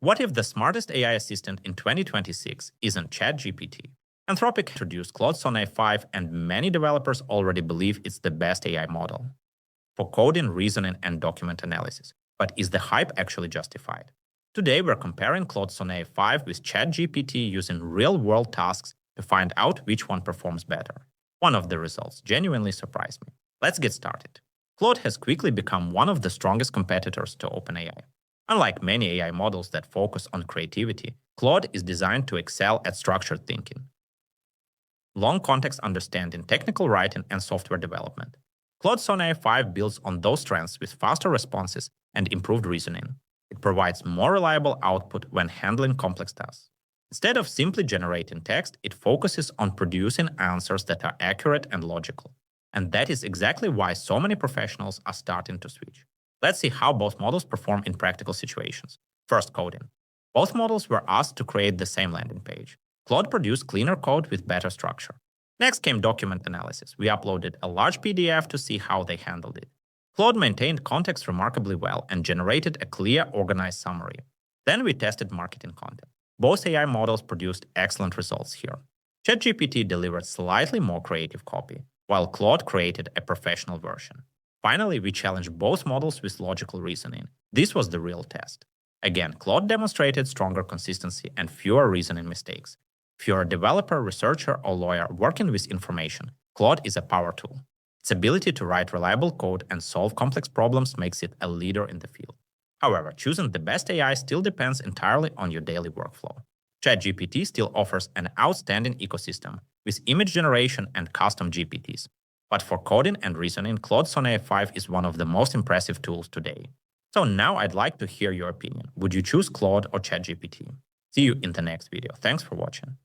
What if the smartest AI assistant in 2026 isn't ChatGPT? Anthropic introduced Claude Sonnet 5, and many developers already believe it's the best AI model for coding, reasoning, and document analysis. But is the hype actually justified? Today, we're comparing Claude Sonnet 5 with ChatGPT using real-world tasks to find out which one performs better. One of the results genuinely surprised me. Let's get started. Claude has quickly become one of the strongest competitors to OpenAI. Unlike many AI models that focus on creativity, Claude is designed to excel at structured thinking, long context understanding, technical writing, and software development. Claude Sonnet 5 builds on those strengths with faster responses and improved reasoning. It provides more reliable output when handling complex tasks. Instead of simply generating text, it focuses on producing answers that are accurate and logical. And that is exactly why so many professionals are starting to switch. Let's see how both models perform in practical situations. First, coding. Both models were asked to create the same landing page. Claude produced cleaner code with better structure. Next came document analysis. We uploaded a large PDF to see how they handled it. Claude maintained context remarkably well and generated a clear, organized summary. Then we tested marketing content. Both AI models produced excellent results here. ChatGPT delivered slightly more creative copy, while Claude created a professional version. Finally, we challenged both models with logical reasoning. This was the real test. Again, Claude demonstrated stronger consistency and fewer reasoning mistakes. If you're a developer, researcher, or lawyer working with information, Claude is a power tool. Its ability to write reliable code and solve complex problems makes it a leader in the field. However, choosing the best AI still depends entirely on your daily workflow. ChatGPT still offers an outstanding ecosystem with image generation and custom GPTs. But for coding and reasoning, Claude Sonnet 5 is one of the most impressive tools today. So now I'd like to hear your opinion. Would you choose Claude or ChatGPT? See you in the next video. Thanks for watching.